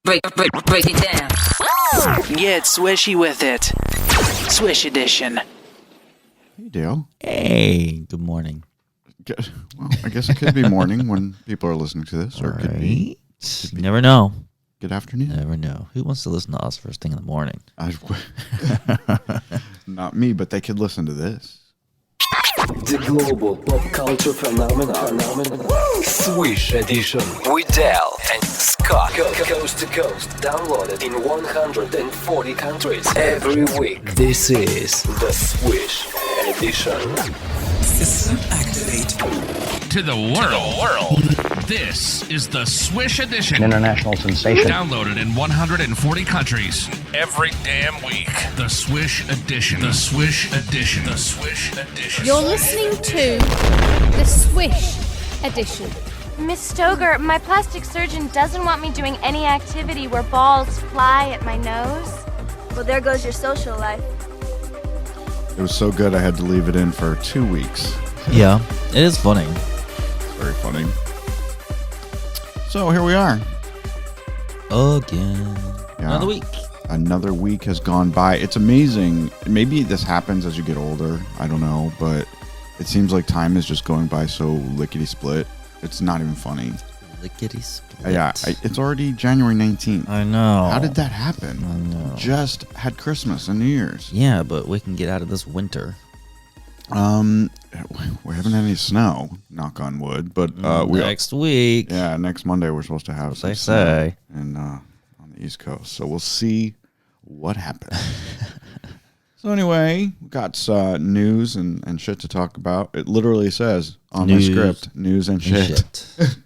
Break it down. Get swishy with it. Swish Edition. Hey, Dale. Hey, good morning. Well, I guess it could be morning when people are listening to this, or it could be You never know. good afternoon. Never know. Who wants to listen to us first thing in the morning? Not me, but they could listen to this. The global pop culture phenomenon. Swish Edition with Dell and Scott. Coast to coast, downloaded in 140 countries every week. This is the Swish Edition. System activate. To the world. This is the Swish Edition. International sensation. Downloaded in 140 countries every damn week. The Swish Edition. The Swish Edition. The Swish Edition. You're listening to the Swish Edition. Miss Stoger, my plastic surgeon doesn't want me doing any activity where balls fly at my nose. Well, there goes your social life. It was so good I had to leave it in for 2 weeks. Yeah, it is funny. It's very funny. So here we are. Again. Yeah. Another week. Another week has gone by. It's amazing. Maybe this happens as you get older. I don't know. But it seems like time is just going by so lickety-split. It's not even funny. Lickety split. Yeah, it's already January 19th. I know. How did that happen? I know. Just had Christmas and New Year's. Yeah, but we can get out of this winter. We haven't had any snow, knock on wood, but Next week. Yeah, next Monday we're supposed to have some They snow say. and on the East Coast. So we'll see what happens. So anyway, we got news and shit to talk about. It literally says on News my script, news and shit. Shit.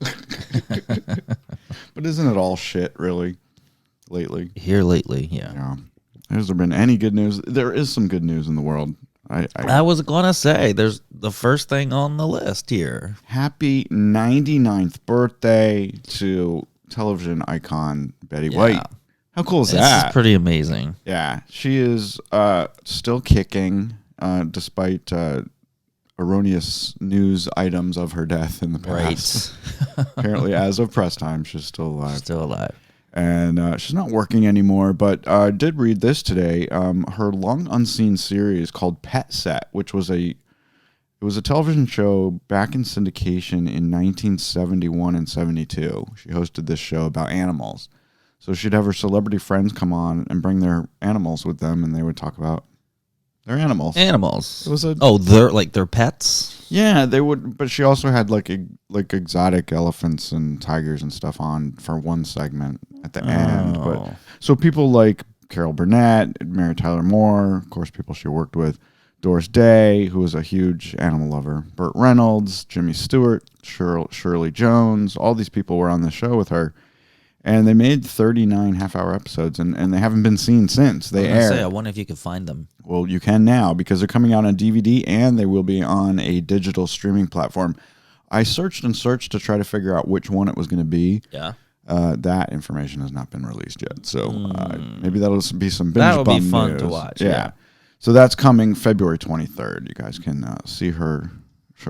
But isn't it all shit, really, lately? Here lately, yeah. Yeah. Has there been any good news? There is some good news in the world. I was going to say, there's the first thing on the list here. Happy 99th birthday to television icon Betty White. How cool is that? This is pretty amazing. Yeah, she is still kicking despite erroneous news items of her death in the past. Right. Apparently, as of press time, she's still alive. Still alive. And she's not working anymore, but I did read this today. Her long unseen series called Pet Set, which was a television show back in syndication in 1971 and 72. She hosted this show about animals. So she'd have her celebrity friends come on and bring their animals with them, and they would talk about their animals. Animals. It was they're pets? Yeah, they would, but she also had like exotic elephants and tigers and stuff on for one segment at the end. But so people like Carol Burnett, Mary Tyler Moore, of course, people she worked with, Doris Day, who was a huge animal lover, Burt Reynolds, Jimmy Stewart, Shirley Jones, all these people were on the show with her. And they made 39 half-hour episodes, and they haven't been seen since. They aired. I wonder if you could find them. Well, you can now because they're coming out on DVD, and they will be on a digital streaming platform. I searched and searched to try to figure out which one it was going to be. Yeah. That information has not been released yet. So maybe that'll be some binge That'll be bum fun news. to watch. Yeah. So that's coming February 23rd. You guys can see her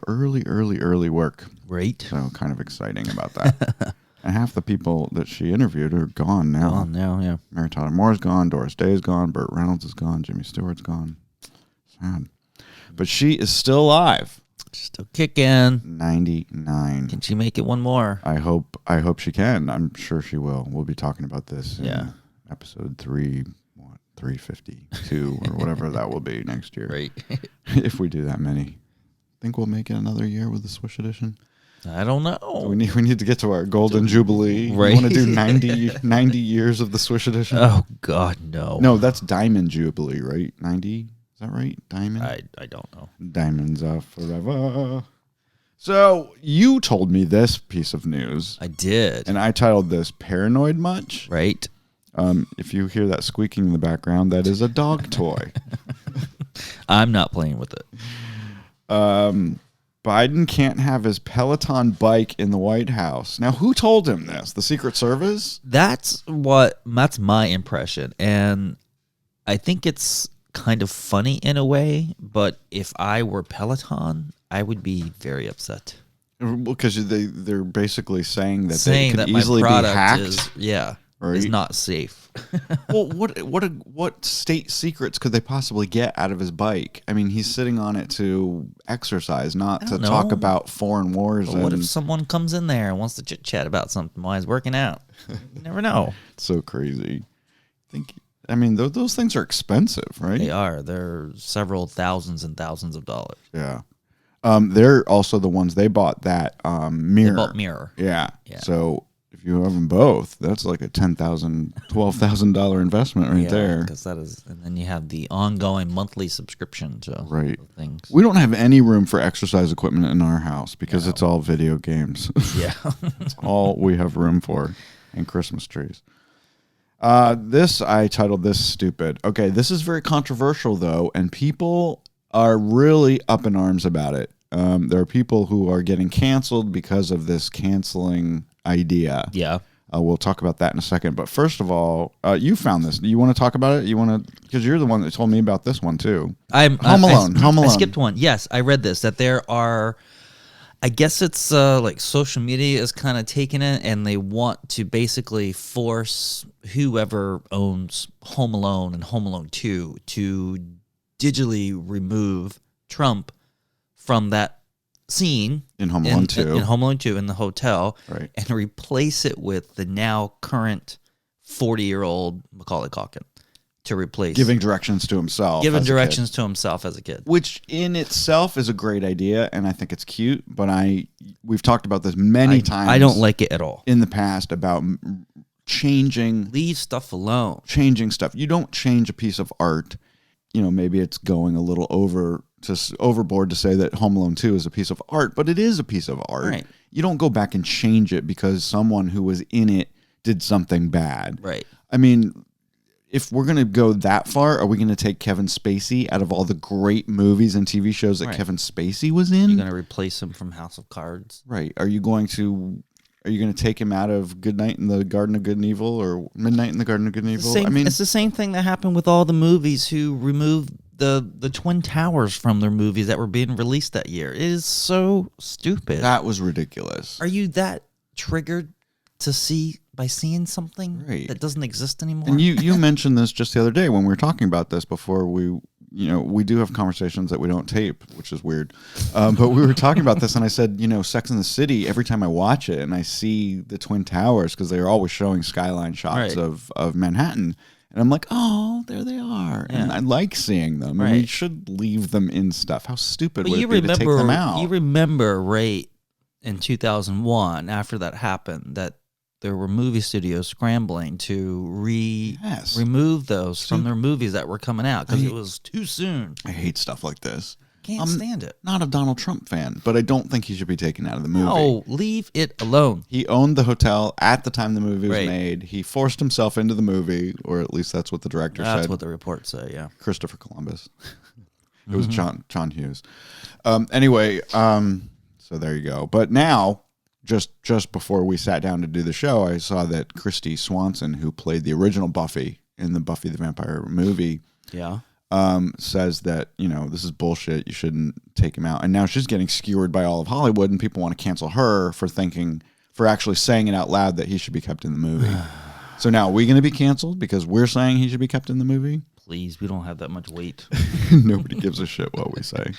early work. Great. So kind of exciting about that. And half the people that she interviewed are gone now. Yeah. Mary Tyler Moore's gone. Doris Day is gone. Burt Reynolds is gone. Jimmy Stewart's gone. Sad. But she is still alive. Still kicking. 99. Can she make it one more? I hope she can. I'm sure she will. We'll be talking about this in episode 352 or whatever that will be next year. Right. If we do that many. Think we'll make it another year with the Swish Edition? I don't know. So we need to get to our golden jubilee. Right. You want to do 90 years of the Swish Edition? Oh, God, no. No, that's Diamond Jubilee, right? 90? Is that right? Diamond? I don't know. Diamonds are forever. So you told me this piece of news. I did. And I titled this Paranoid Much? Right. If you hear that squeaking in the background, that is a dog toy. I'm not playing with it. Biden can't have his Peloton bike in the White House. Now, who told him this? The Secret Service? That's my impression. And I think it's kind of funny in a way, but if I were Peloton, I would be very upset. Because they're basically saying that Saying they that could my easily be product hacked. is, yeah. Right? is not safe. Well, what state secrets could they possibly get out of his bike? I mean, he's sitting on it to exercise, not to don't talk know. about foreign wars. But what if someone comes in there and wants to chit chat about something while he's working out? You never know. It's so crazy. I mean, those things are expensive, right? They are. They're several thousands and thousands of dollars. Yeah. They're also the ones they bought that mirror. They bought mirror. Yeah. So if you have them both, that's like a $10,000, $12,000 investment right there. Because that is, and then you have the ongoing monthly subscription to Right. things. We don't have any room for exercise equipment in our house because it's all video games. Yeah. That's all we have room for, and Christmas trees. I titled this stupid. Okay, this is very controversial though, and people are really up in arms about it. There are people who are getting canceled because of this canceling idea. Yeah. We'll talk about that in a second. But first of all, you found this. Do you want to talk about it? You want to, because you're the one that told me about this one too. Home Alone. Home Alone. I skipped one. Yes, I read this, that there are, I guess it's like social media is kind of taking it, and they want to basically force whoever owns Home Alone and Home Alone 2 to digitally remove Trump from that scene In Home Alone 2. in Home Alone 2 in the hotel, Right. and replace it with the now current 40-year-old Macaulay Culkin to replace. Giving directions to himself. Giving as a kid. directions to himself as a kid. Which in itself is a great idea, and I think it's cute. But we've talked about this many times. I don't like it at all. In the past about changing Stuff alone. Changing stuff. You don't change a piece of art. You know, maybe it's going a little overboard to say that Home Alone 2 is a piece of art, but it is a piece of art. Right. You don't go back and change it because someone who was in it did something bad. Right. I mean, if we're going to go that far, are we going to take Kevin Spacey out of all the great movies and TV shows that Right. Kevin Spacey was in? You're going to replace him from House of Cards. Right. Are you going to take him out of Good Night in the Garden of Good and Evil or Midnight in the Garden of Good and Evil? It's the same thing that happened with all the movies who removed the Twin Towers from their movies that were being released that year. It is so stupid. That was ridiculous. Are you that triggered to see by seeing something that doesn't exist anymore? And you mentioned this just the other day when we were talking about this before we do have conversations that we don't tape, which is weird. But we were talking about this and I said, Sex and the City, every time I watch it and I see the Twin Towers, because they are always showing skyline shots of Manhattan. And I'm like, oh, there they are. Yeah. And I like seeing them. Right. And we should leave them in stuff. How stupid But would it be to take them out? You remember, right, in 2001, after that happened, that there were movie studios scrambling to remove those from their movies that were coming out because it was too soon. I hate stuff like this. Can't stand it. Not a Donald Trump fan, but I don't think he should be taken out of the movie. No, leave it alone. He owned the hotel at the time the movie was Right. made. He forced himself into the movie, or at least that's what the director said. That's what the reports say, yeah. Christopher Columbus. It was John Hughes. Anyway, so there you go. But now, just before we sat down to do the show, I saw that Christy Swanson, who played the original Buffy in the Buffy the Vampire movie, Yeah. says that, this is bullshit. You shouldn't take him out. And now she's getting skewered by all of Hollywood, and people want to cancel her for actually saying it out loud that he should be kept in the movie. So now, are we going to be canceled because we're saying he should be kept in the movie? Please, we don't have that much weight. Nobody gives a shit what we say.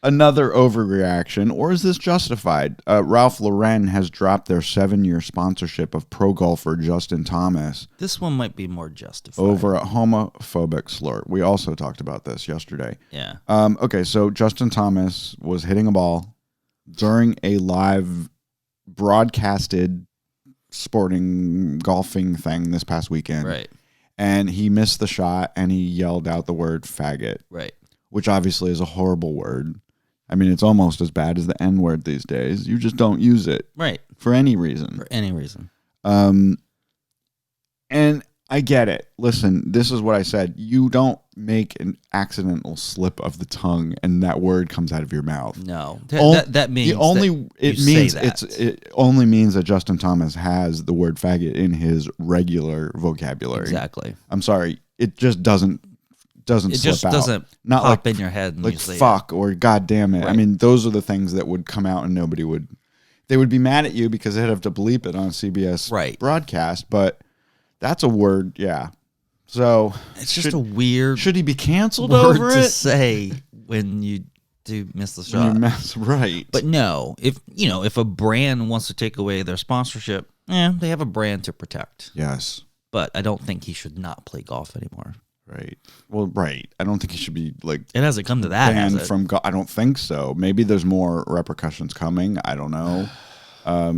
Another overreaction, or is this justified? Ralph Lauren has dropped their 7-year sponsorship of pro golfer Justin Thomas This one might be more justified. over a homophobic slur. We also talked about this yesterday. Yeah. Okay, so Justin Thomas was hitting a ball during a live broadcasted sporting golfing thing this past weekend. Right. And he missed the shot and he yelled out the word faggot. Right. Which obviously is a horrible word. I mean, it's almost as bad as the N word these days. You just don't use it. Right. For any reason. For any reason. And I get it. Listen, this is what I said. You don't make an accidental slip of the tongue and that word comes out of your mouth. No. That means it only means that Justin Thomas has the word faggot in his regular vocabulary. Exactly. I'm sorry. It just doesn't slip just out. doesn't Not pop like, in your head and like you say fuck or god damn it. Right. I mean, those are the things that would come out and nobody would. They would be mad at you because they'd have to bleep it on CBS Right. broadcast. But That's a word, yeah. So it's just a weird. Should he be canceled word over to it? say when you do miss the shot? Right. But no, if a brand wants to take away their sponsorship, they have a brand to protect. Yes. But I don't think he should not play golf anymore. Right. Well, right. I don't think he should be like. It hasn't come to that. Banned from. I don't think so. Maybe there's more repercussions coming. I don't know.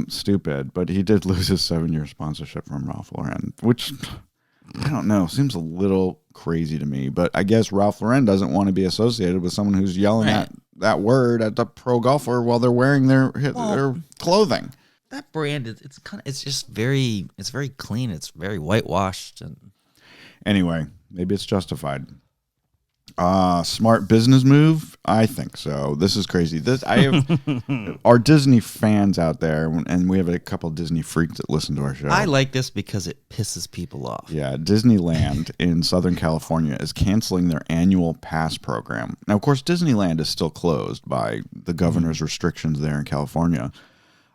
Stupid. But he did lose his 7-year sponsorship from Ralph Lauren, which I don't know. Seems a little crazy to me. But I guess Ralph Lauren doesn't want to be associated with someone who's yelling at that word at the pro golfer while they're wearing their clothing. That brand it's just very clean. It's very whitewashed and anyway, maybe it's justified. Smart business move? I think so. This is crazy. I have our Disney fans out there, and we have a couple of Disney freaks that listen to our show. I like this because it pisses people off. Yeah, Disneyland in Southern California is canceling their annual pass program. Now, of course, Disneyland is still closed by the governor's restrictions there in California.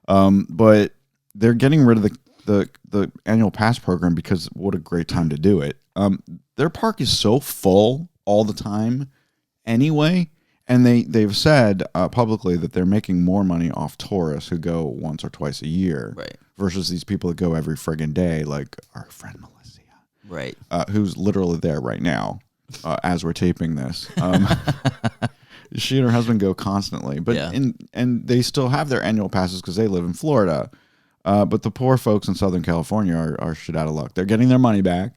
But they're getting rid of the annual pass program because what a great time to do it. Their park is so full all the time anyway, and they've said publicly that they're making more money off tourists who go once or twice a year, right, versus these people that go every friggin' day, like our friend Melissa, right, who's literally there right now as we're taping this. She and her husband go constantly, but and they still have their annual passes because they live in Florida. But the poor folks in Southern California are shit out of luck. They're getting their money back.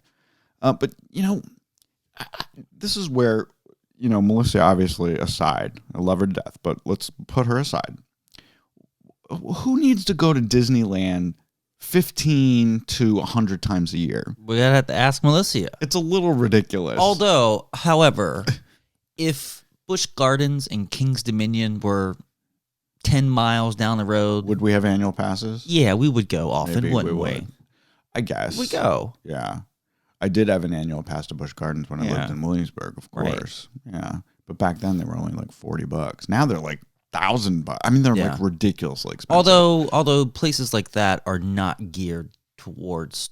But, this is where, Melissa, obviously, aside, I love her to death, but let's put her aside. Who needs to go to Disneyland 15 to 100 times a year? We're going to have to ask Melissa. It's a little ridiculous. Although, however, if Busch Gardens and King's Dominion were 10 miles down the road, would we have annual passes? Yeah, we would go often, Maybe wouldn't we? would. I guess. We go. Yeah. I did have an annual pass to Busch Gardens when I lived in Williamsburg, of course. Right. Yeah. But back then they were only like $40. Now they're like $1,000. I mean, they're like ridiculously expensive. Although places like that are not geared towards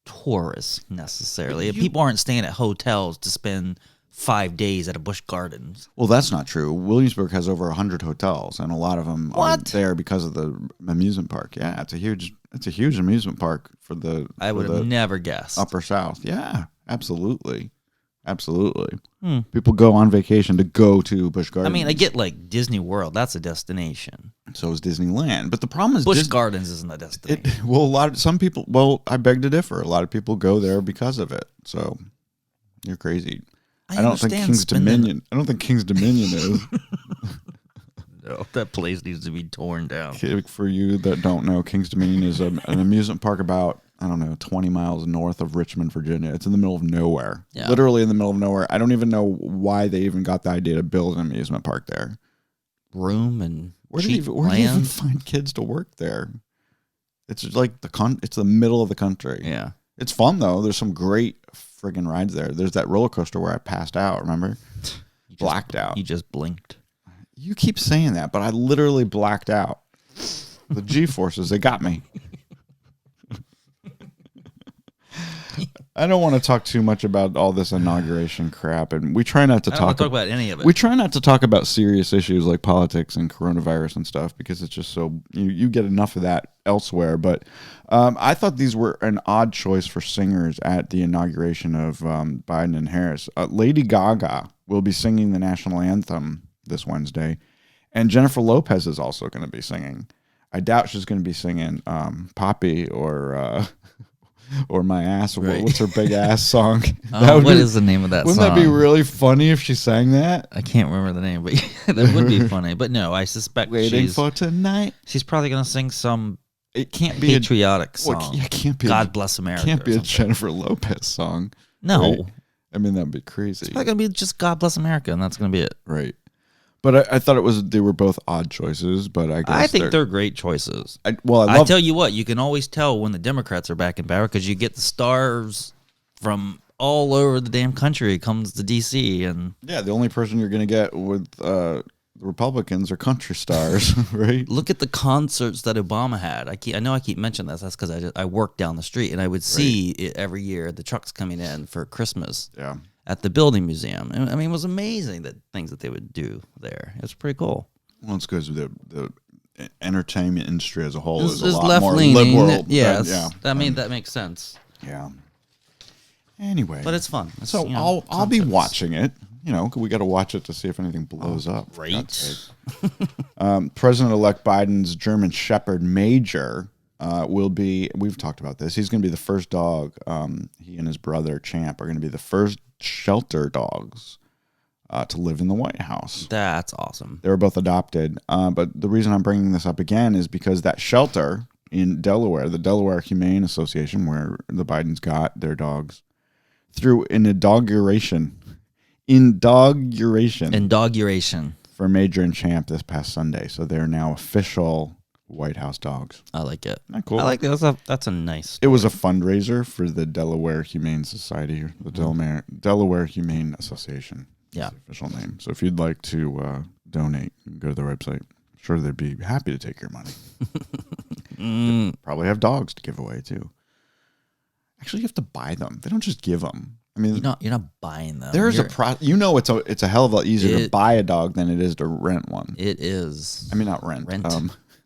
tourists necessarily. People aren't staying at hotels to spend 5 days at a Busch Gardens. Well, that's not true. Williamsburg has over 100 hotels, and a lot of them are there because of the amusement park. Yeah, it's a huge amusement park for the. I would have never guessed. Upper South. Yeah, absolutely. People go on vacation to go to Busch Gardens. I mean, I get like Disney World. That's a destination. So is Disneyland. But the problem is Busch Gardens isn't a destination. Some people, I beg to differ. A lot of people go there because of it. So you're crazy. I don't think King's Dominion is. No, that place needs to be torn down. For you that don't know, King's Dominion is an amusement park about, 20 miles north of Richmond, Virginia. It's in the middle of nowhere. Yeah. Literally in the middle of nowhere. I don't even know why they even got the idea to build an amusement park there. Room and where do you even find kids to work there? It's like it's the middle of the country. Yeah. It's fun though. There's some great friggin' rides there. There's that roller coaster where I passed out, remember? Blacked out. You just blinked. You keep saying that, but I literally blacked out. The G-forces, they got me. I don't want to talk too much about all this inauguration crap, and we try not to talk about any of it. We try not to talk about serious issues like politics and coronavirus and stuff because it's just so you get enough of that elsewhere. But I thought these were an odd choice for singers at the inauguration of Biden and Harris. Lady Gaga will be singing the national anthem this Wednesday, and Jennifer Lopez is also going to be singing. I doubt she's going to be singing Poppy or My Ass. Right. What's her big ass song? What is the name of that song? Wouldn't that be really funny if she sang that? I can't remember the name, but that would be funny. But no, I suspect Waiting for Tonight. She's probably going to sing some it can't be patriotic song. Well, it can't be God Bless America. Can't be a Jennifer Lopez song. No. Right? I mean, that'd be crazy. It's probably going to be just God Bless America, and that's going to be it. Right. But I thought they were both odd choices, but I think they're great choices. I tell you what, you can always tell when the Democrats are back in power because you get the stars from all over the damn country comes to D.C. and yeah, the only person you're going to get with the Republicans are country stars, right? Look at the concerts that Obama had. I know I keep mentioning this. That's because I work down the street, and I would see it every year, the trucks coming in for Christmas at the Building Museum. And, I mean, it was amazing the things that they would do there. It was pretty cool. Well, it's because the entertainment industry as a whole is a It's lot more liberal. Yes. That makes sense. Yeah. Anyway. But it's fun. It's, so I'll be watching it. You know, we got to watch it to see if anything blows up. Great. President-elect Biden's German Shepherd Major will be, we've talked about this, he's going to be the first dog, he and his brother Champ are going to be the first shelter dogs to live in the White House. That's awesome. They were both adopted. But the reason I'm bringing this up again is because that shelter in Delaware, the Delaware Humane Association, where the Bidens got their dogs, through an inauguration for Major and Champ this past Sunday. So they're now official White House dogs. I like it. Isn't that cool? I like it. That's a nice story. It was a fundraiser for the Delaware Humane Society, the Delaware Humane Association. Yeah. That's the official name. So if you'd like to donate, go to their website. I'm sure they'd be happy to take your money. Probably have dogs to give away too. Actually, you have to buy them. They don't just give them. I mean, you're not buying them. There's it's a hell of a lot easier to buy a dog than it is to rent one. It is. I mean, not rent.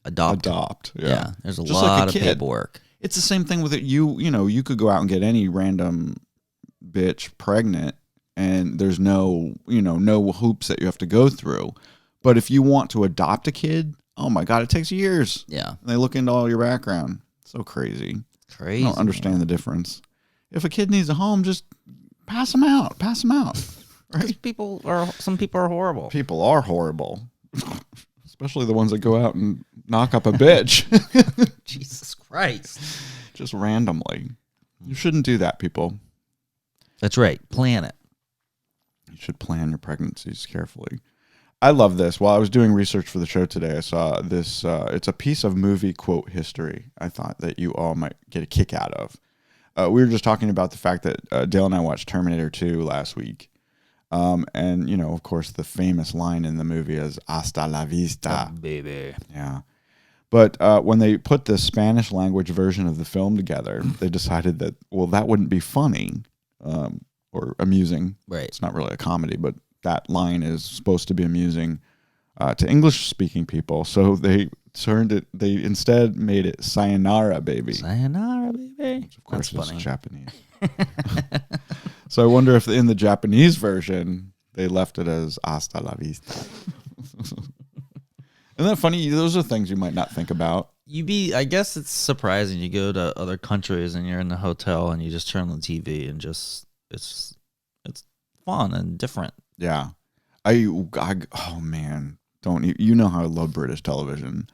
Adopt. Yeah. There's a just lot like of paperwork. It's the same thing with it. You could go out and get any random bitch pregnant, and there's no hoops that you have to go through. But if you want to adopt a kid, oh my God, it takes years. Yeah. And they look into all your background. So crazy. Crazy. I don't understand the difference. If a kid needs a home, just pass them out. Right? Some people are horrible. People are horrible. Especially the ones that go out and knock up a bitch. Jesus Christ. Just randomly. You shouldn't do that, people. That's right. Plan it. You should plan your pregnancies carefully. I love this. While I was doing research for the show today, I saw this. It's a piece of movie quote history I thought that you all might get a kick out of. We were just talking about the fact that Dale and I watched Terminator 2 last week. And, of course, the famous line in the movie is "Hasta la vista." Oh, baby. Yeah. But when they put the Spanish language version of the film together, they decided that, that wouldn't be funny or amusing. Right. It's not really a comedy, but that line is supposed to be amusing to English-speaking people. So they instead made it "Sayonara, baby." Sayonara, baby. Which of course That's is funny. Japanese. So I wonder if in the Japanese version they left it as "Hasta la vista." Isn't that funny? Those are things you might not think about. I guess it's surprising. You go to other countries and you're in the hotel and you just turn on the TV and just it's fun and different. Yeah. Oh man, don't you know how I love British television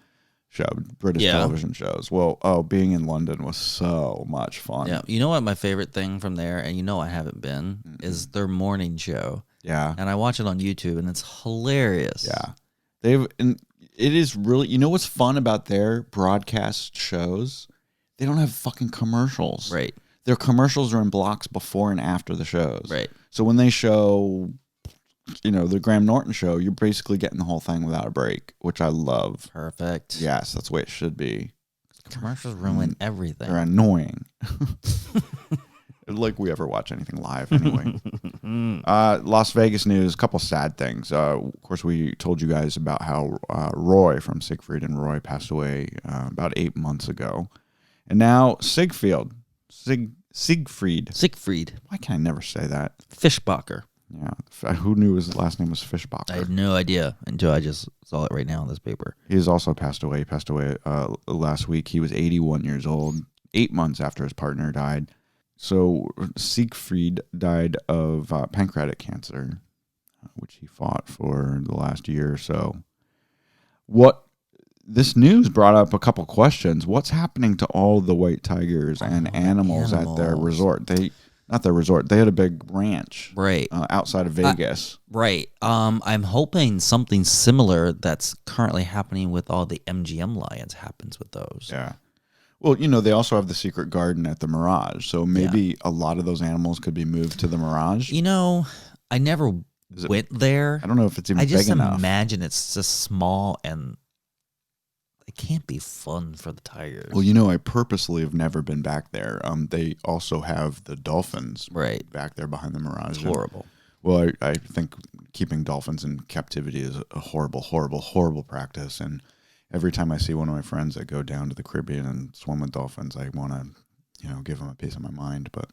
television shows. Well, being in London was so much fun. Yeah. You know what my favorite thing from there, and I haven't been, is their morning show. Yeah. And I watch it on YouTube and it's hilarious. Yeah. It is really, what's fun about their broadcast shows? They don't have fucking commercials. Right. Their commercials are in blocks before and after the shows. Right. So when they show, the Graham Norton show, you're basically getting the whole thing without a break, which I love. Perfect. Yes, that's the way it should be. Commercials ruin everything. They're annoying. Like we ever watch anything live anyway. Las Vegas news, a couple sad things. Of course, we told you guys about how Roy from Siegfried and Roy passed away about 8 months ago. And now Siegfried. Why can I never say that? Fischbacher. Yeah. Who knew his last name was Fischbacher? I had no idea until I just saw it right now on this paper. He has also passed away. He passed away last week. He was 81 years old, 8 months after his partner died. So Siegfried died of pancreatic cancer, which he fought for the last year or so. This news brought up a couple questions. What's happening to all the white tigers and animals at their resort? They had a big ranch outside of Vegas. Right. I'm hoping something similar that's currently happening with all the MGM lions happens with those. Yeah. Well, they also have the secret garden at the Mirage, so maybe a lot of those animals could be moved to the Mirage. I never went there. I don't know if it's even I just big enough. imagine it's just small and it can't be fun for the tigers. Well, I purposely have never been back there. They also have the dolphins back there behind the Mirage. It's horrible. Well, I think keeping dolphins in captivity is a horrible, horrible, horrible practice. And every time I see one of my friends that go down to the Caribbean and swim with dolphins, I want to, give them a piece of my mind. But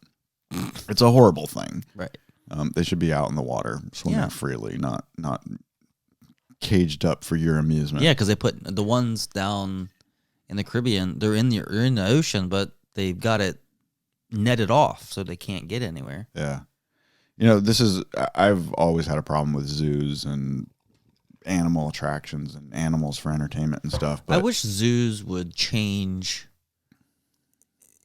it's a horrible thing. Right. They should be out in the water, swimming freely, not caged up for your amusement. Yeah, because they put the ones down in the Caribbean, they're in the ocean, but they've got it netted off so they can't get anywhere. Yeah. I've always had a problem with zoos and animal attractions and animals for entertainment and stuff. But I wish zoos would change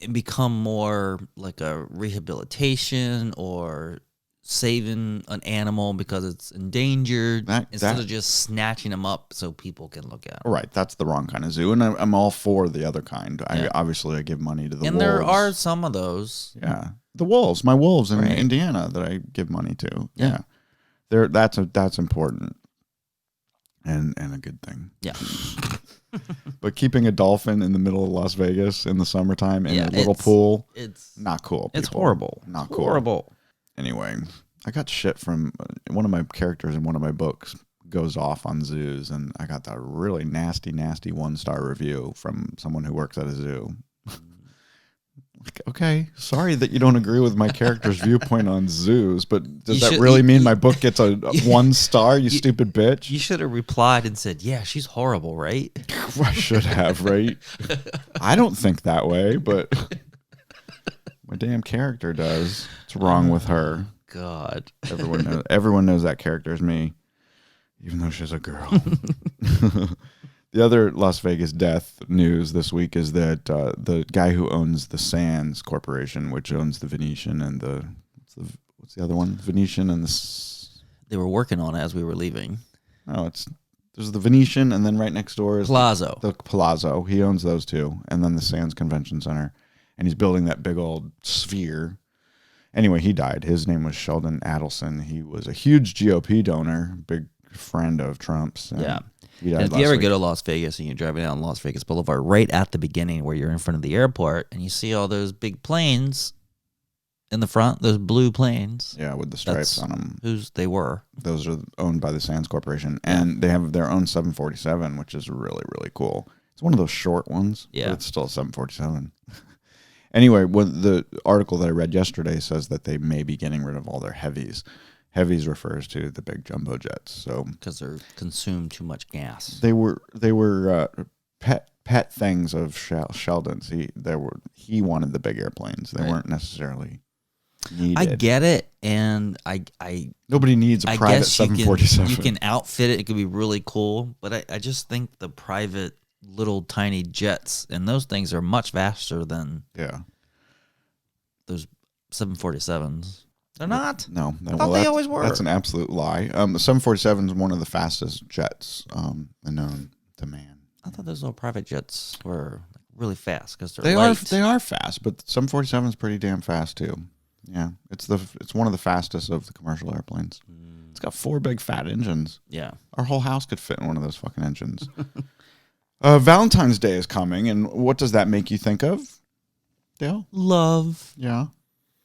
and become more like a rehabilitation or saving an animal because it's endangered instead of just snatching them up so people can look at them. Right, that's the wrong kind of zoo, and I'm all for the other kind. Yeah. I give money to the wolves. And there are some of those. Yeah, the wolves, my wolves in Indiana that I give money to. Yeah, that's important and a good thing. Yeah. But keeping a dolphin in the middle of Las Vegas in the summertime in a little pool, it's not cool. It's people. horrible. Not cool. Horrible. Anyway, I got shit from one of my characters in one of my books goes off on zoos, and I got that really nasty 1-star review from someone who works at a zoo. Like, okay, sorry that you don't agree with my character's viewpoint on zoos, but does that really mean my book gets a 1 star, you stupid bitch? You should have replied and said, yeah, she's horrible, right? I should have, right? I don't think that way, but my damn character does. What's wrong with her? God. Everyone knows that character is me, even though she's a girl. The other Las Vegas death news this week is that the guy who owns the Sands Corporation, which owns the Venetian and what's the other one? Venetian and They were working on it as we were leaving. No, there's the Venetian, and then right next door is Palazzo. The Palazzo. He owns those two, and then the Sands Convention Center, and he's building that big old sphere. Anyway, he died. His name was Sheldon Adelson. He was a huge GOP donor, big friend of Trump's. Yeah. And if you ever go to Las Vegas and you're driving down Las Vegas Boulevard, right at the beginning where you're in front of the airport, and you see all those big planes in the front, those blue planes. Yeah, with the stripes on them. They were. Those are owned by the Sands Corporation, and they have their own 747, which is really, really cool. It's one of those short ones, but it's still a 747. Anyway, the article that I read yesterday says that they may be getting rid of all their heavies. Heavies refers to the big jumbo jets, so because they're consume too much gas. They were pet things of Sheldon's. He wanted the big airplanes. They weren't necessarily needed. I get it, and I nobody needs a private 747. You can outfit it. It could be really cool, but I just think the private little tiny jets and those things are much faster than those 747s. They're not. No, I thought they always were. That's an absolute lie. The 747 is one of the fastest jets known to man. I thought those little private jets were really fast because they're light. They are fast, but the 747 is pretty damn fast too. Yeah, it's one of the fastest of the commercial airplanes. It's got 4 big fat engines. Yeah, our whole house could fit in one of those fucking engines. Valentine's Day is coming, and what does that make you think of, Dale? Love. Yeah.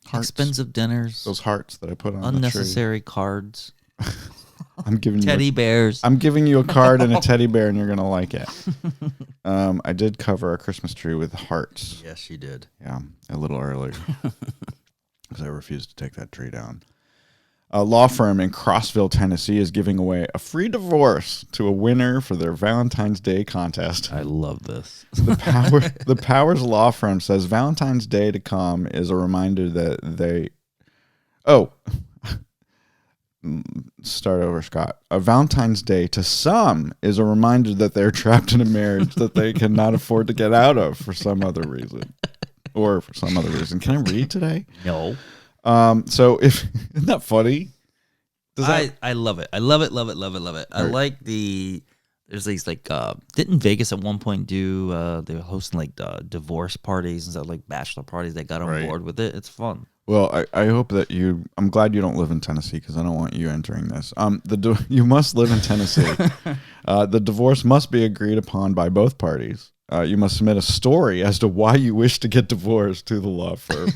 Hearts. Expensive dinners. Those hearts that I put on unnecessary cards. I'm giving you teddy bears. I'm giving you a card and a teddy bear, and you're gonna like it. I did cover a Christmas tree with hearts. Yes, you did. Yeah, a little early because I refused to take that tree down. A law firm in Crossville, Tennessee, is giving away a free divorce to a winner for their Valentine's Day contest. I love this. The Powers Law Firm says Valentine's Day to come is a reminder that they... Oh. Start over, Scott. A Valentine's Day to some is a reminder that they're trapped in a marriage that they cannot afford to get out of for some other reason. Or for some other reason. Can I read today? No. So isn't that funny? I love it. I love it. I like there's these didn't Vegas at one point do they were hosting divorce parties and stuff, like bachelor parties. They got on board with it. It's fun. Well, I hope that you. I'm glad you don't live in Tennessee because I don't want you entering this. You must live in Tennessee. The divorce must be agreed upon by both parties. You must submit a story as to why you wish to get divorced to the law firm.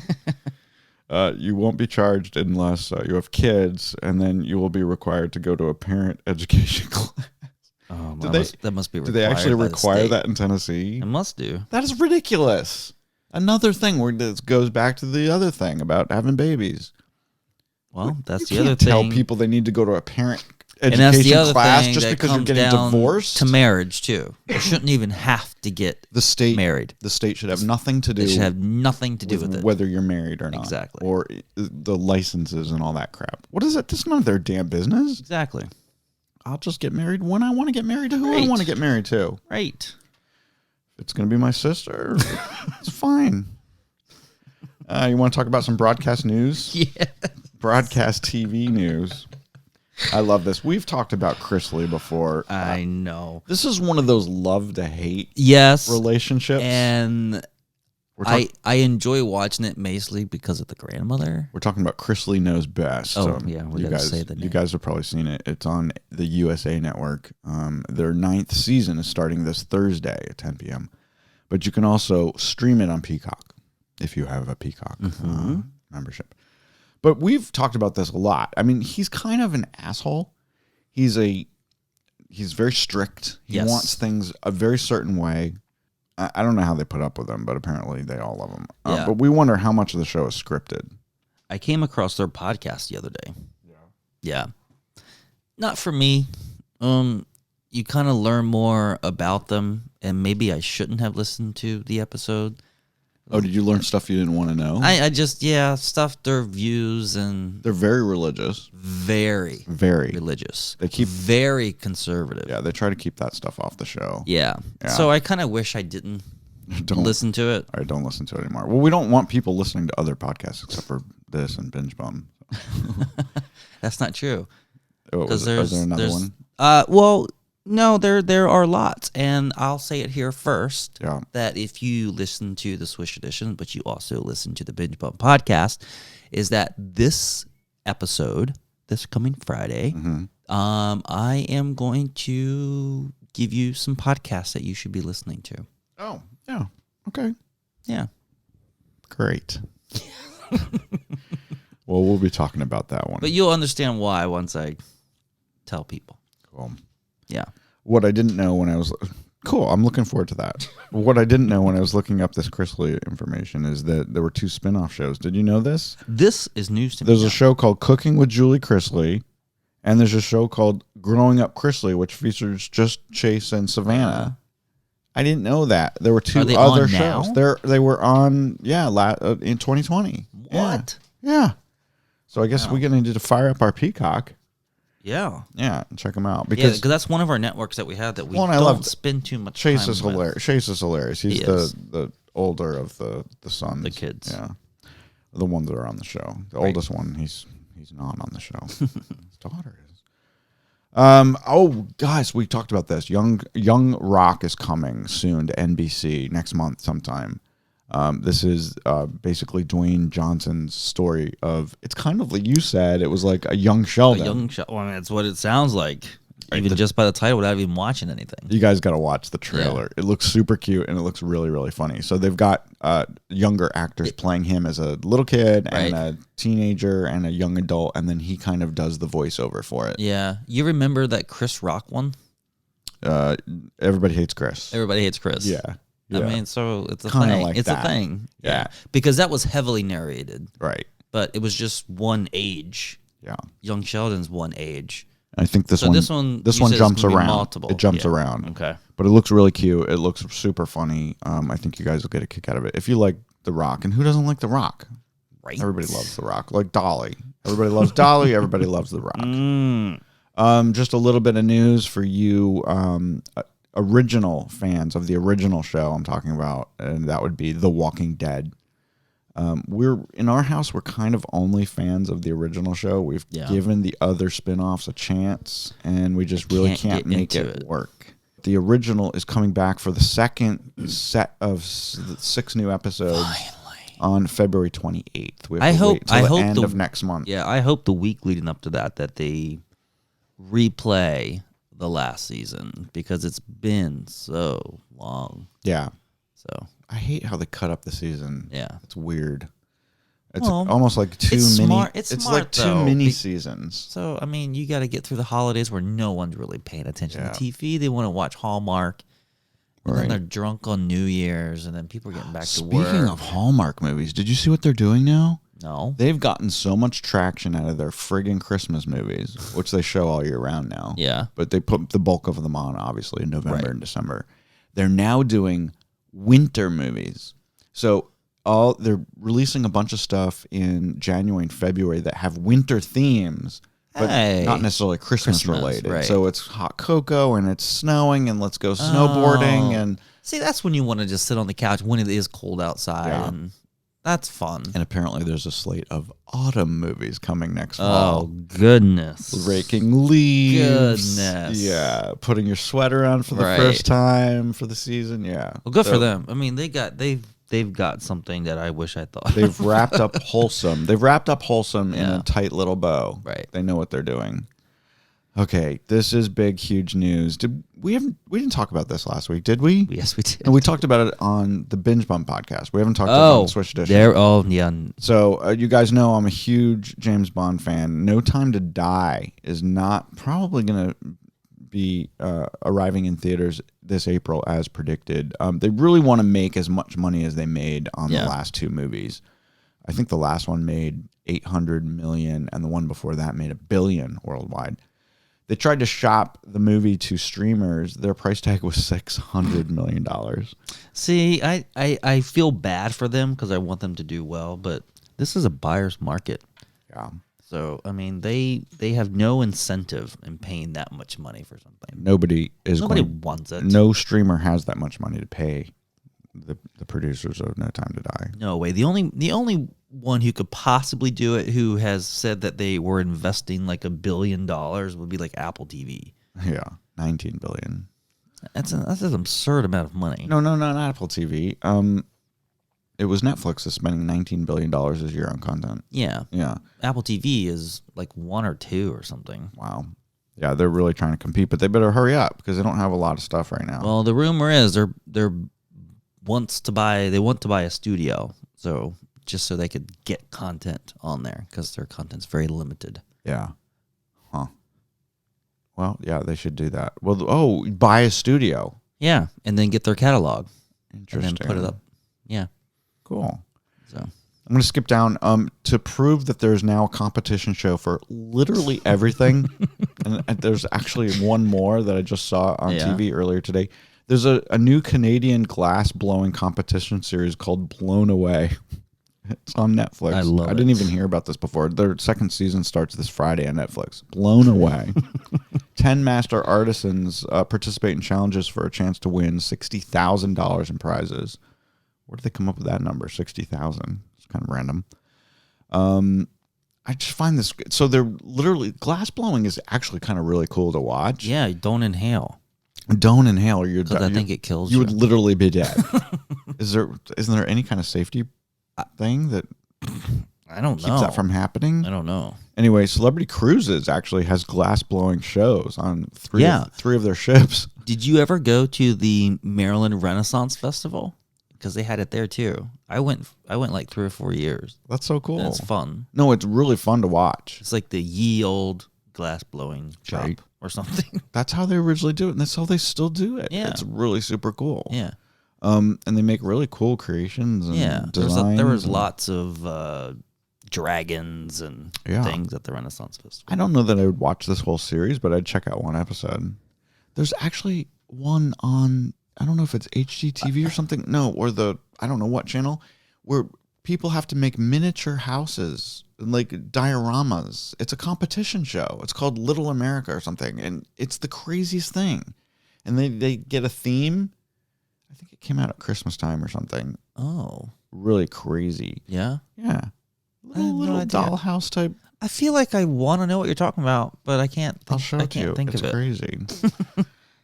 You won't be charged unless you have kids, and then you will be required to go to a parent education class. Oh, that must be required. Do they actually by the require state. that in Tennessee? It must do. That is ridiculous. Another thing where this goes back to the other thing about having babies. Well, that's You the other can't thing. tell people they need to go to a parent And that's the education other class thing just that because you're comes getting down divorced. to marriage too. You shouldn't even have to get The state married. The state should have nothing to do. It should have nothing to do with it. whether you're married or not, Exactly. or the licenses and all that crap. What is it? That's none of their damn business. Exactly. I'll just get married when I want to get married to who I Right. want to get married to. Right. If it's going to be my sister, it's fine. You want to talk about some broadcast news? Yeah. Broadcast TV news. I love this. We've talked about Chrisley before. I know. This is one of those love to hate Yes. relationships. And We're I enjoy watching it mostly because of the grandmother. We're talking about Chrisley Knows Best. Oh, yeah, we you gotta guys, say the you name. guys have probably seen it. It's on the USA Network. Their 9th season is starting this Thursday at 10 p.m. But you can also stream it on Peacock if you have a Peacock membership. But we've talked about this a lot. I mean, he's kind of an asshole. He's very strict. He Yes. wants things a very certain way. I don't know how they put up with him, but apparently they all love him. Yeah. But we wonder how much of the show is scripted. I came across their podcast the other day. Yeah. Not for me. You kind of learn more about them, and maybe I shouldn't have listened to the episode. Oh, did you learn stuff you didn't want to know? I just, stuff, their views, and They're very religious. very Very. religious. They keep- very conservative. Yeah, they try to keep that stuff off the show. Yeah. Yeah. So I kind of wish I didn't Don't listen to it. All right, don't listen to it anymore. Well, we don't want people listening to other podcasts except for this and Binge Bum. That's not true. Oh, Because is there another one? Well, no, there are lots, and I'll say it here first. Yeah. That if you listen to the Swish Edition, but you also listen to the Binge Bump podcast, is that this episode, this coming Friday, Mm-hmm. I am going to give you some podcasts that you should be listening to. Oh, yeah. Okay. Yeah. Great. Well, we'll be talking about that one. But you'll understand why once I tell people. Cool. Yeah. What I didn't know when I was... Cool, I'm looking forward to that. What I didn't know when I was looking up this Chrisley information is that there were 2 spin-off shows. Did you know this? This is news to me. There's now. a show called Cooking with Julie Chrisley, and there's a show called Growing Up Chrisley, which features just Chase and Savannah. I didn't know that. There were 2 Are they other on shows. now? They were on, in 2020. What? Yeah. So I guess we're going to need to fire up our Peacock. Yeah. Yeah, and check them out. Because Because that's one of our networks that we have that we Well, and I don't loved spend too much Chase time is with. hilarious. Chase is hilarious. He's He the is. older of the sons. The kids. Yeah. The ones that are on the show. The oldest one, he's not on the show. His daughter is. Oh, guys, we talked about this. Young Rock is coming soon to NBC next month sometime. This is basically Dwayne Johnson's story of. It's kind of like you said. It was like a young Sheldon. Well, I mean, that's what it sounds like. Even just by the title, without even watching anything. You guys got to watch the trailer. Yeah. It looks super cute and it looks really, really funny. So they've got younger actors playing him as a little kid and a teenager and a young adult, and then he kind of does the voiceover for it. Yeah. You remember that Chris Rock one? Everybody hates Chris. Everybody hates Chris. Yeah. I mean, so it's a Kinda thing. like it's that. a thing. Yeah. Because that was heavily narrated, Right. but it was just one age. Yeah. Young Sheldon's one age. I think this So one. this one This you one said it's jumps gonna be around. multiple. It jumps Yeah. around. Okay. But it looks really cute. It looks super funny. I think you guys will get a kick out of it if you like The Rock. And who doesn't like The Rock? Right. Everybody loves The Rock. Like Dolly. Everybody loves Dolly. Everybody loves The Rock. Just a little bit of news for you original fans of the original show I'm talking about, and that would be The Walking Dead. We're in our house, we're kind of only fans of the original show. We've given the other spin-offs a chance, and we just really can't make it work. The original is coming back for the second set of 6 new episodes. on February 28th. We have I to hope. wait till I the hope end of next month. Yeah, I hope the week leading up to that they replay the last season because it's been so long. Yeah. So I hate how they cut up the season. Yeah. It's weird. It's Well, almost like two it's mini. smart- it's like smart, two though, mini seasons. So I mean, you got to get through the holidays where no one's really paying attention Yeah. to TV. They want to watch Hallmark, and then Right. they're drunk on New Year's, and then people are getting back to Speaking work. of Hallmark movies, did you see what they're doing now? No, They've gotten so much traction out of their friggin' Christmas movies, which they show all year round now. Yeah. But they put the bulk of them on, obviously, in November Right. and December. They're now doing winter movies. So they're releasing a bunch of stuff in January and February that have winter themes, but Hey. not necessarily Christmas related. right. So it's hot cocoa and it's snowing and let's go snowboarding and see, that's when you want to just sit on the couch when it is cold outside, Yeah. and that's fun. and apparently there's a slate of autumn movies coming next fall. Oh goodness, Raking leaves. Goodness. Yeah. Putting your sweater on for the Right. first time for the season. Yeah. Well, good for So them. I mean, they've got something that I wish I thought. They've wrapped up wholesome. They've wrapped up wholesome in Yeah. a tight little bow. Right. They know what they're doing. Okay, this is big, huge news. We didn't talk about this last week, did we? Yes, we did. And we talked about it on the Binge Bump podcast. We haven't talked about it on the Swish Edition. Yeah. So you guys know I'm a huge James Bond fan. No Time to Die is not probably going to be arriving in theaters this April as predicted. They really want to make as much money as they made on the last two movies. I think the last one made $800 million, and the one before that made $1 billion worldwide. They tried to shop the movie to streamers. Their price tag was $600 million. See, I feel bad for them because I want them to do well, but this is a buyer's market. Yeah. So I mean, they have no incentive in paying that much money for something. Nobody wants it. No streamer has that much money to pay the producers of No Time to Die. No way. The only one who could possibly do it, who has said that they were investing like $1 billion, would be like Apple TV. Yeah, $19 billion. That's an absurd amount of money. No, not Apple TV. It was Netflix is spending $19 billion this year on content. Yeah. Yeah. Apple TV is like 1 or 2 or something. Wow. Yeah, they're really trying to compete, but they better hurry up because they don't have a lot of stuff right now. Well, the rumor is they want to buy a studio, so just so they could get content on there because their content's very limited. Yeah. Huh. Well, yeah, they should do that. Well, buy a studio. Yeah, and then get their catalog. Interesting. And then put it up. Yeah. Cool. So I'm going to skip down to prove that there's now a competition show for literally everything. and there's actually one more that I just saw on TV earlier today. There's a new Canadian glass blowing competition series called Blown Away. It's on Netflix. I didn't even hear about this before. Their second season starts this Friday on Netflix. Blown Away. 10 master artisans participate in challenges for a chance to win $60,000 in prizes. Where did they come up with that number? 60,000. It's kind of random. I just find this. So they're literally glass blowing is actually kind of really cool to watch. yeah, don't inhale. Don't inhale, or you're dead. I think it kills You you. would literally be dead. Isn't there any kind of safety thing that I don't know. keeps that from happening? I don't know. Anyway, Celebrity Cruises actually has glass blowing shows on three of their ships. Did you ever go to the Maryland Renaissance Festival? Because they had it there too. I went like 3 or 4 years. That's so cool. And it's fun. No, it's really fun to watch. It's like the ye old glass blowing shop Right. or something. That's how they originally do it, and that's how they still do it. Yeah. It's really super cool. Yeah. And they make really cool creations and Yeah. designs. There was lots of dragons and things at the Renaissance Festival. I don't know that I would watch this whole series, but I'd check out one episode. There's actually one on, I don't know if it's HGTV or something. No, or I don't know what channel, where people have to make miniature houses, like dioramas. It's a competition show. It's called Little America or something. And it's the craziest thing. And they get a theme. I think it came out at Christmas time or something. Oh. Really crazy. Yeah? Yeah. Little dollhouse type. I feel like I want to know what you're talking about, but I can't. I'll show it to you. Think It's of it. crazy.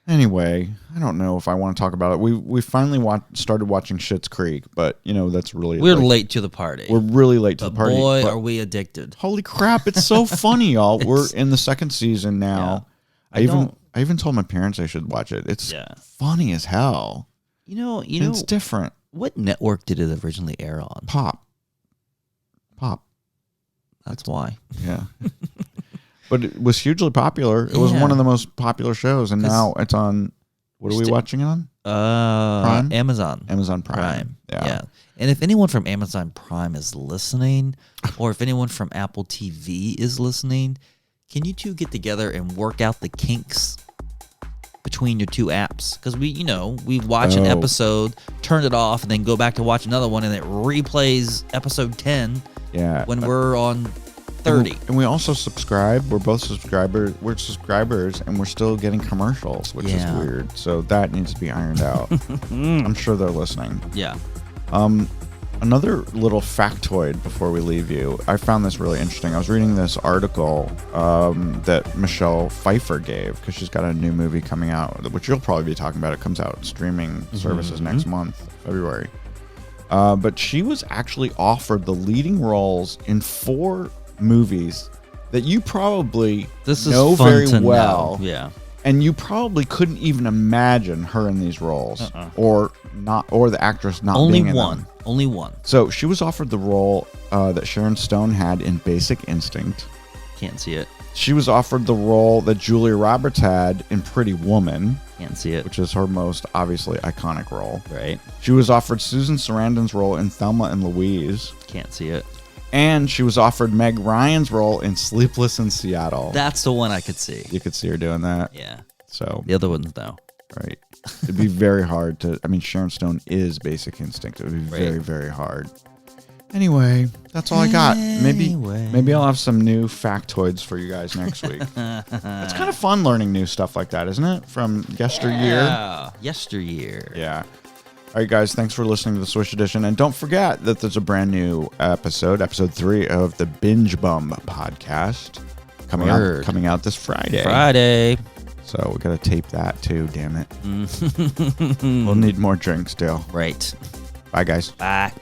Anyway, I don't know if I want to talk about it. We finally started watching Schitt's Creek, but that's really We're late to the party. We're really late to the party. Boy, but are we addicted! Holy crap! It's so funny, y'all. We're in the second season now. Yeah. I even told my parents they should watch it. It's funny as hell. It's different. What network did it originally air on? Pop. That's why. Yeah. But it was hugely popular. It was one of the most popular shows, and now it's on. What are we watching it on? Prime? Amazon Prime. Yeah. And if anyone from Amazon Prime is listening, or if anyone from Apple TV is listening, can you two get together and work out the kinks between your two apps? Because we watch an episode, turn it off, and then go back to watch another one, and it replays episode 10 when we're on 30. And we also subscribe. We're both subscribers. We're subscribers, and we're still getting commercials, which is weird. So that needs to be ironed out. I'm sure they're listening. Yeah. Another little factoid before we leave you. I found this really interesting. I was reading this article that Michelle Pfeiffer gave because she's got a new movie coming out, which you'll probably be talking about. It comes out streaming services next month, February. But she was actually offered the leading roles in 4 movies that you probably know very well. Yeah. And you probably couldn't even imagine her in these roles or the actress not being in them. Only one. So she was offered the role that Sharon Stone had in Basic Instinct. Can't see it. She was offered the role that Julia Roberts had in Pretty Woman. Can't see it. Which is her most obviously iconic role. Right. She was offered Susan Sarandon's role in Thelma and Louise. Can't see it. And she was offered Meg Ryan's role in Sleepless in Seattle. That's the one I could see. You could see her doing that. Yeah. So the other ones, though. Right. It'd be very hard to. I mean, Sharon Stone is Basic Instinct. It would be very, very hard. Anyway, that's all I got. Maybe I'll have some new factoids for you guys next week. It's kind of fun learning new stuff like that, isn't it? From yesteryear. Yeah. Yesteryear. Yeah. All right, guys, thanks for listening to the Swish Edition. And don't forget that there's a brand new episode 3 of the Binge Bum podcast coming out this Friday. So we got to tape that too, damn it. We'll need more drinks still. Right. Bye, guys. Bye.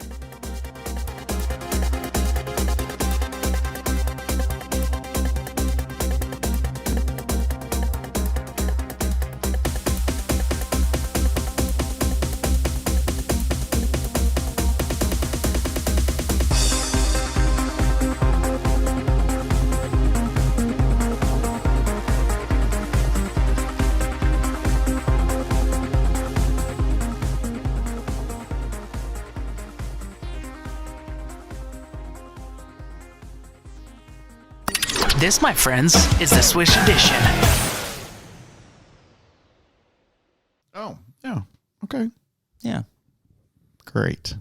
This, my friends, is the Swish Edition. Oh, yeah. Okay. Yeah. Great.